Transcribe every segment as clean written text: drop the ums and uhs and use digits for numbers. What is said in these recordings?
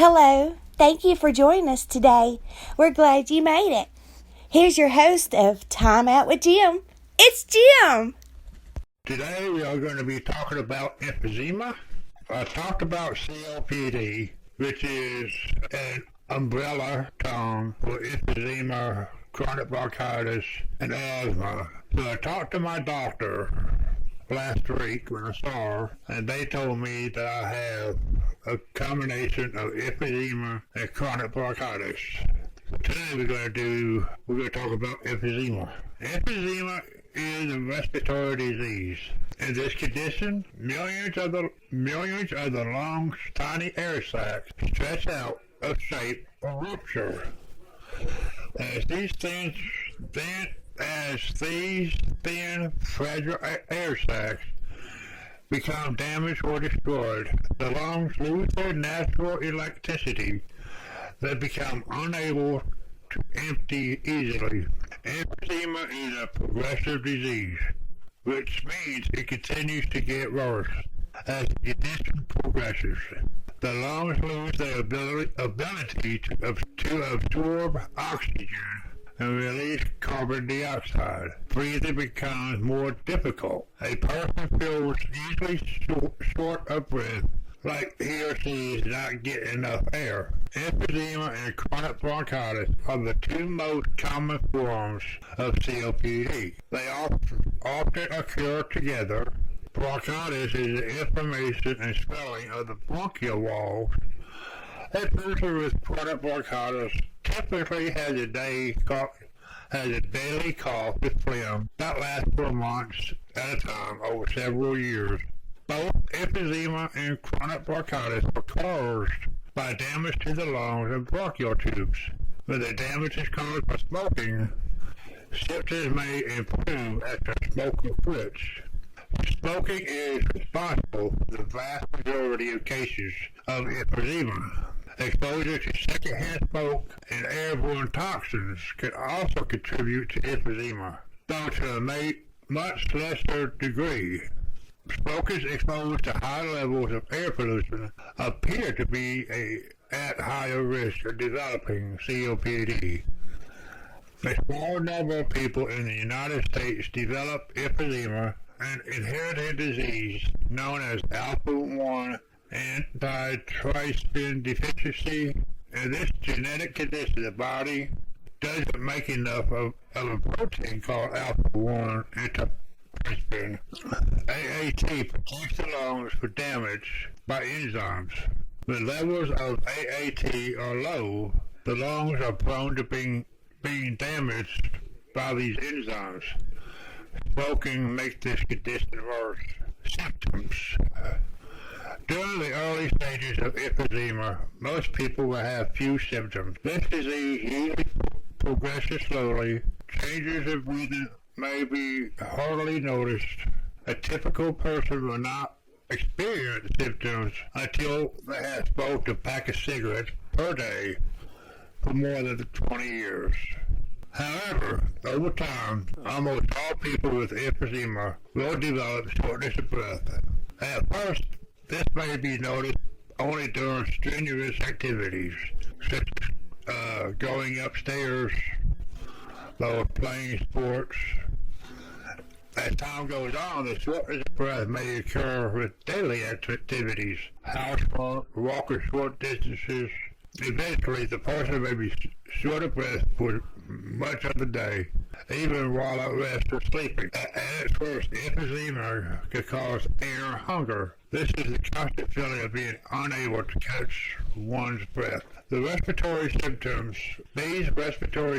Hello, thank you for joining us today. We're glad you made it. Here's your host of Time Out with Jim. It's Jim. Today we are going to be talking about emphysema. I talked about COPD, which is an umbrella term for emphysema, chronic bronchitis, and asthma. So I talked to my doctor last week when I saw her, and they told me that I have a combination of emphysema and chronic bronchitis. Today we're going to talk about emphysema. Emphysema is a respiratory disease. In this condition, millions of the lungs' tiny air sacs stretch out of shape or rupture. As these thin, fragile air sacs become damaged or destroyed, the lungs lose their natural elasticity. They become unable to empty easily. Emphysema is a progressive disease, which means it continues to get worse as the condition progresses. The lungs lose their ability to absorb oxygen and release carbon dioxide. Breathing becomes more difficult. A person feels easily short of breath, like he or she is not getting enough air. Emphysema and chronic bronchitis are the two most common forms of COPD. They often occur together. Bronchitis is the inflammation and swelling of the bronchial walls. A person with chronic bronchitis typically has a daily cough with phlegm that lasts for months at a time over several years. Both emphysema and chronic bronchitis are caused by damage to the lungs and bronchial tubes. When the damage is caused by smoking, symptoms may improve after smoking quits. Smoking is responsible for the vast majority of cases of emphysema. Exposure to secondhand smoke and airborne toxins can also contribute to emphysema, though to a much lesser degree. Smokers exposed to high levels of air pollution appear to be at higher risk of developing COPD. A small number of people in the United States develop emphysema, an inherited disease known as alpha-1 antitrypsin deficiency. In this genetic condition, the body doesn't make enough of a protein called alpha-1 antitrypsin. AAT protects the lungs from damage by enzymes. When levels of AAT are low, the lungs are prone to being damaged by these enzymes. Smoking makes this condition worse. Symptoms. During the early stages of emphysema, most people will have few symptoms. This disease usually progresses slowly. Changes in breathing may be hardly noticed. A typical person will not experience symptoms until they have smoked a pack of cigarettes per day for more than 20 years. However, over time, almost all people with emphysema will develop shortness of breath. At first, this may be noticed only during strenuous activities, such as going upstairs or playing sports. As time goes on, the shortness of breath may occur with daily activities, housework, walking short distances. Eventually, the person may be short of breath for much of the day, even while at rest or sleeping. At its worst, emphysema can cause air hunger. This is the constant feeling of being unable to catch one's breath. These respiratory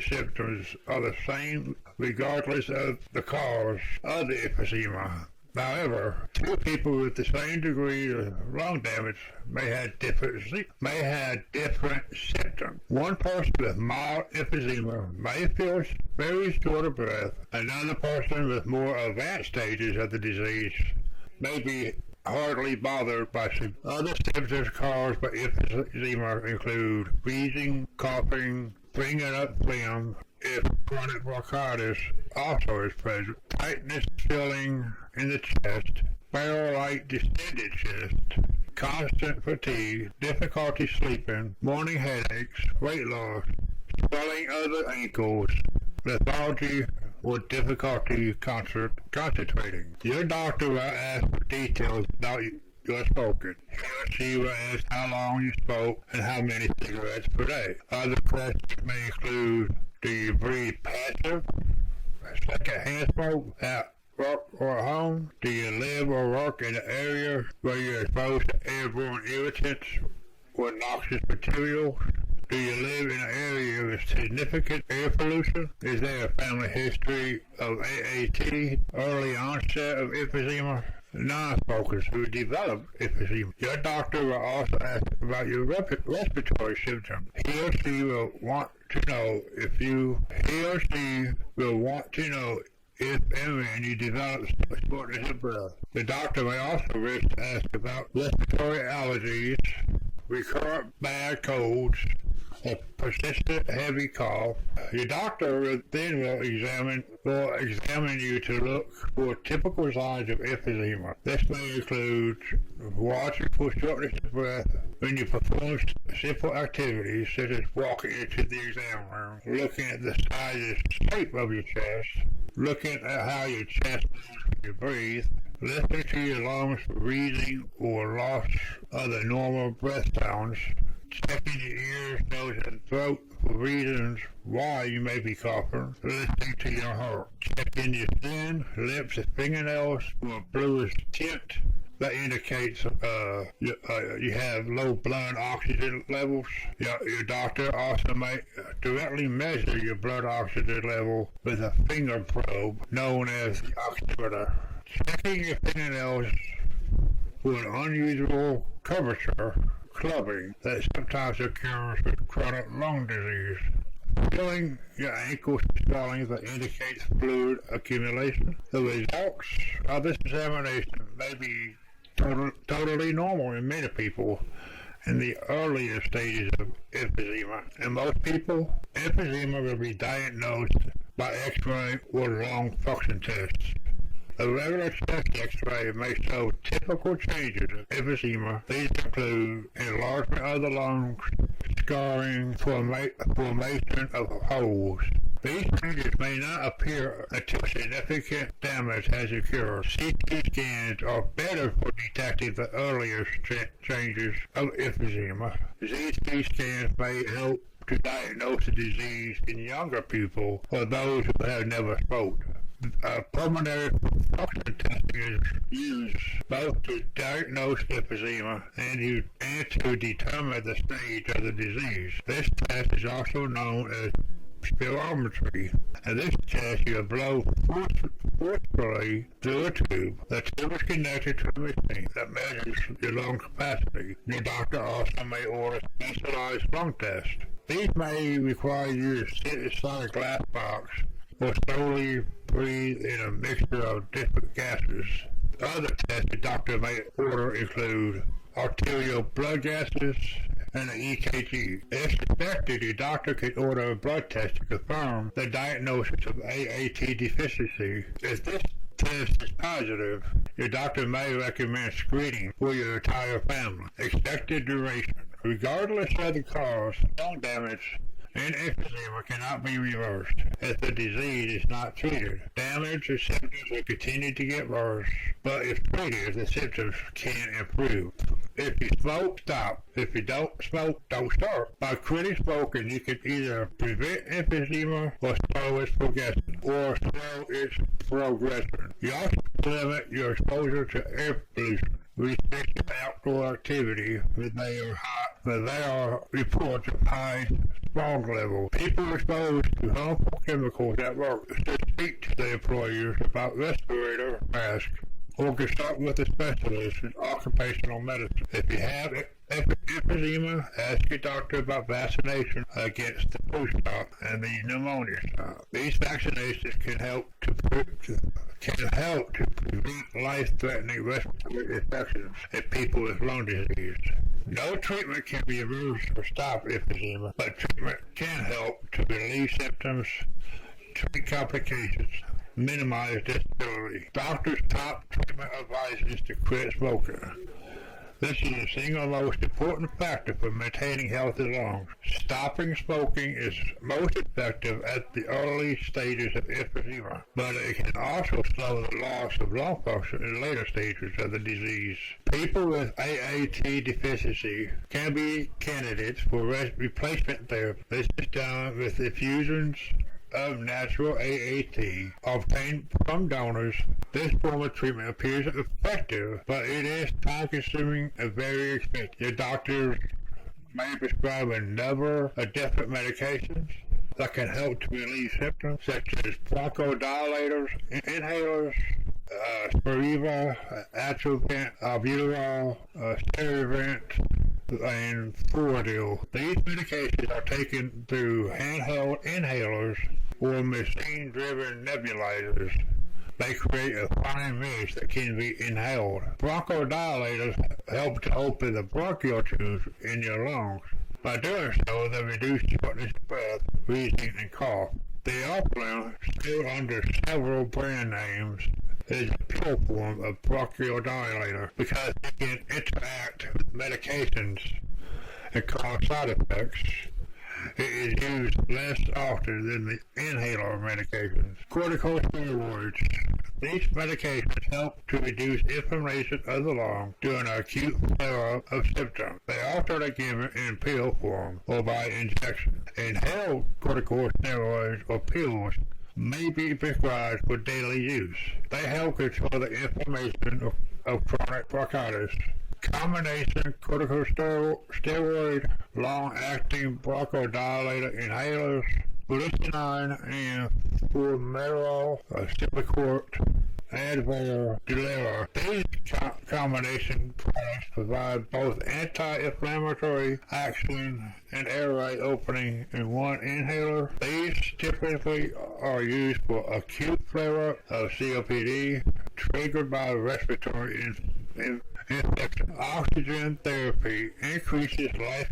symptoms are the same regardless of the cause of the emphysema. However, two people with the same degree of lung damage may have different symptoms. One person with mild emphysema may feel very short of breath. Another person with more advanced stages of the disease may be hardly bothered by symptoms. Other symptoms caused by emphysema include wheezing, coughing, bringing up phlegm. If chronic bronchitis also is present, tightness, filling in the chest, barrel-like distended chest, constant fatigue, difficulty sleeping, morning headaches, weight loss, swelling of the ankles, lethargy, or difficulty concentrating. Your doctor will ask for details about your smoking. He or she will ask how long you smoke and how many cigarettes per day. Other questions may include, do you breathe passive, secondhand smoke at work or home? Do you live or work in an area where you're exposed to airborne irritants or noxious materials? Do you live in an area with significant air pollution? Is there a family history of AAT, early onset of emphysema? Non-smokers who develop emphysema. Your doctor will also ask about your respiratory symptoms. He or she will want to know if and when you develop shortness of breath. The doctor may also wish to ask about respiratory allergies, recurrent bad colds, a persistent heavy cough. Your doctor will examine you to look for typical signs of emphysema. This may include watching for shortness of breath when you perform simple activities such as walking into the exam room, looking at the size and shape of your chest, looking at how your chest moves when you breathe, listening to your lungs for breathing or loss of the normal breath sounds, checking your ears, nose, and throat for reasons why you may be coughing, listening to your heart, checking your skin, lips, and fingernails for a bluish tint that indicates you have low blood oxygen levels. Your doctor also may directly measure your blood oxygen level with a finger probe known as the oximeter. Checking your fingernails for an unusual curvature, clubbing, that sometimes occurs with chronic lung disease. Feeling your ankles swelling that indicates fluid accumulation. The results of this examination may be totally normal in many people in the earlier stages of emphysema. In most people, emphysema will be diagnosed by X-ray or lung function tests. A regular chest X-ray may show typical changes of emphysema. These include enlargement of the lungs, scarring, formation of holes. These changes may not appear until significant damage has occurred. CT scans are better for detecting the earlier changes of emphysema. CT scans may help to diagnose the disease in younger people or those who have never smoked. Pulmonary function testing is used both to diagnose emphysema and to determine the stage of the disease. This test is also known as spirometry. In this test, you blow forcefully through a tube. The tube is connected to a machine that measures your lung capacity. Your doctor also may order specialized lung tests. These may require you to sit inside a glass box or slowly breathe in a mixture of different gases. Other tests the doctor may order include arterial blood gases and an EKG. If suspected, your doctor can order a blood test to confirm the diagnosis of AAT deficiency. If this test is positive, your doctor may recommend screening for your entire family. Expected duration. Regardless of the cause, lung damage and emphysema cannot be reversed if the disease is not treated. Damage or symptoms will continue to get worse, but if treated, the symptoms can improve. If you smoke, stop. If you don't smoke, don't start. By quitting smoking, you can either prevent emphysema or slow its progression. You also limit your exposure to air pollution. Restrict outdoor activity when there are reports of high smog levels. People exposed to harmful chemicals at work should speak to their employers about respirator masks or consult with a specialist in occupational medicine. If you have emphysema, ask your doctor about vaccination against the flu shot and the pneumonia shot. These vaccinations can help to prevent life-threatening respiratory infections in people with lung disease. No treatment can be reversed or stop emphysema, but treatment can help to relieve symptoms, treat complications, minimize disability. Doctors' top treatment advice is to quit smoking. This is the single most important factor for maintaining healthy lungs. Stopping smoking is most effective at the early stages of emphysema, but it can also slow the loss of lung function in later stages of the disease. People with AAT deficiency can be candidates for replacement therapy. This is done with infusions of natural AAT obtained from donors. This form of treatment appears effective, but it is time-consuming and very expensive. Your doctors may prescribe a number of different medications that can help to relieve symptoms, such as bronchodilators, inhalers, Spiriva, Atrovent, albuterol, Sterovent, and Fluoride. These medications are taken through handheld inhalers or machine-driven nebulizers. They create a fine mist that can be inhaled. Bronchodilators help to open the bronchial tubes in your lungs. By doing so, they reduce shortness of breath, wheezing, and cough. The Opulent, still under several brand names, is a pure form of bronchodilator because it can interact with medications and cause side effects. It is used less often than the inhaler medications. Corticosteroids. These medications help to reduce inflammation of the lung during an acute flare-up of symptoms. They also are given in pill form or by injection. Inhaled corticosteroids or pills may be prescribed for daily use. They help control the inflammation of chronic bronchitis. Combination corticosteroid, long-acting bronchodilator inhalers, glycinine and formoterol, Symbicort, Advair, Dulera. These combination products provide both anti-inflammatory action and airway opening in one inhaler. These typically are used for acute flare-up of COPD triggered by respiratory infection. Oxygen therapy increases life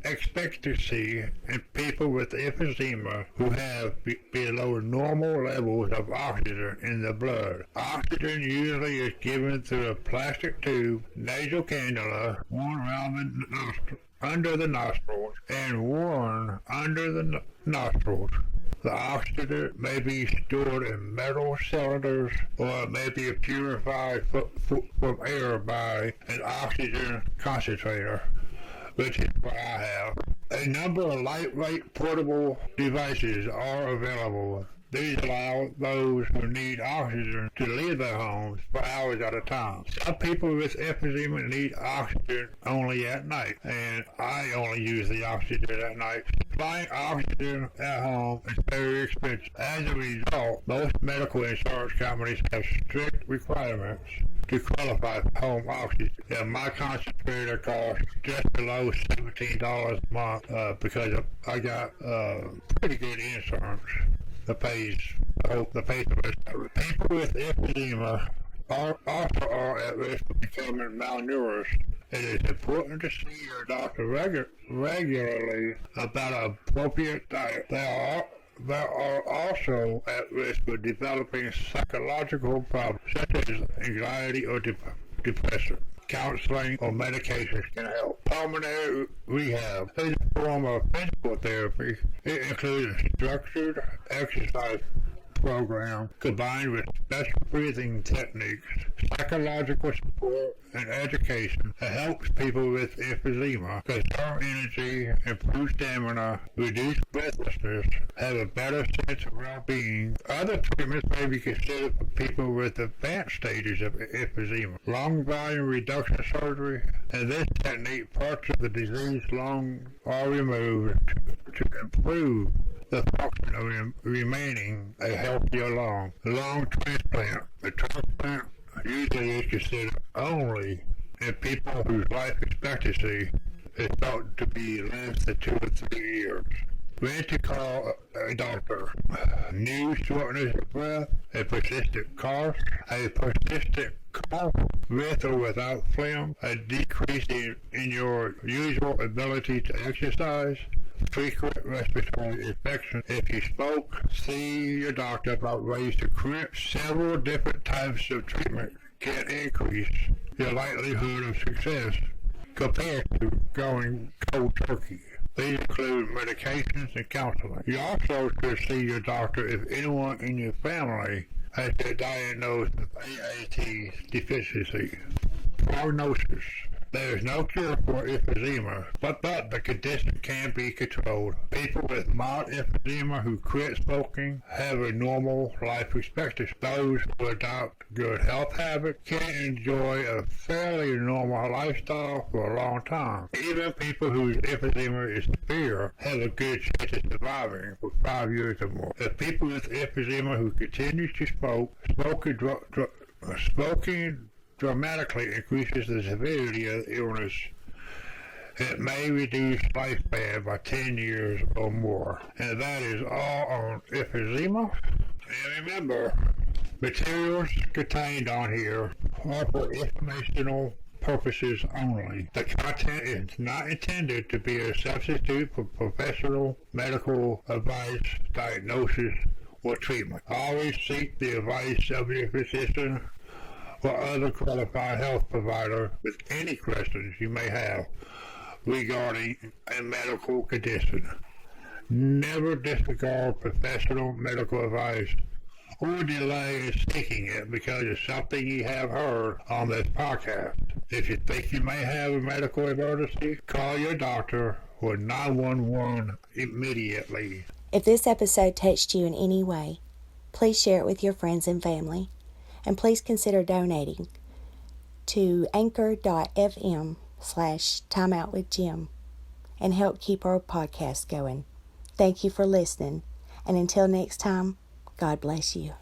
expectancy in people with emphysema who have below normal levels of oxygen in the blood. Oxygen usually is given through a plastic tube, nasal cannula, worn around under the nostrils, and worn under the nostrils. The oxygen may be stored in metal cylinders or it may be purified from air by an oxygen concentrator, which is what I have. A number of lightweight portable devices are available. These allow those who need oxygen to leave their homes for hours at a time. Some people with emphysema need oxygen only at night, and I only use the oxygen at night. Supplying oxygen at home is very expensive. As a result, most medical insurance companies have strict requirements to qualify for home oxygen. And my concentrator costs just below $17 a month because I got pretty good insurance. The pays for it. People with emphysema also are at risk of becoming malnourished. It is important to see your doctor regularly about an appropriate diet. They are also at risk of developing psychological problems such as anxiety or depression. Counseling or medications can help. Pulmonary rehab is a form of physical therapy. It includes a structured exercise program combined with special breathing techniques, psychological support, and education that helps people with emphysema conserve energy, improve stamina, reduce breathlessness, have a better sense of well-being. Other treatments may be considered for people with advanced stages of emphysema. Lung volume reduction surgery. In this technique, parts of the diseased lung are removed to improve the function of remaining a healthier lung. Lung transplant. The transplant usually is considered only in people whose life expectancy is thought to be less than 2 or 3 years. When to call a doctor. New shortness of breath, a persistent cough with or without phlegm, a decrease in your usual ability to exercise, frequent respiratory infection. If you smoke, see your doctor about ways to quit. Several different types of treatment can increase your likelihood of success compared to going cold turkey. These include medications and counseling. You also should see your doctor if anyone in your family has been diagnosed with AAT deficiency. Prognosis. There is no cure for emphysema, but the condition can be controlled. People with mild emphysema who quit smoking have a normal life expectancy. Those who adopt good health habits can enjoy a fairly normal lifestyle for a long time. Even people whose emphysema is severe have a good chance of surviving for 5 years or more. The people with emphysema who continue to smoking dramatically increases the severity of the illness. It may reduce lifespan by 10 years or more. And that is all on emphysema. And remember, materials contained on here are for informational purposes only. The content is not intended to be a substitute for professional medical advice, diagnosis, or treatment. Always seek the advice of your physician or other qualified health provider with any questions you may have regarding a medical condition. Never disregard professional medical advice or delay in seeking it because of something you have heard on this podcast. If you think you may have a medical emergency, call your doctor or 911 immediately. If this episode touched you in any way, please share it with your friends and family. And please consider donating to anchor.fm/timeoutwithjim and help keep our podcast going. Thank you for listening. And until next time, God bless you.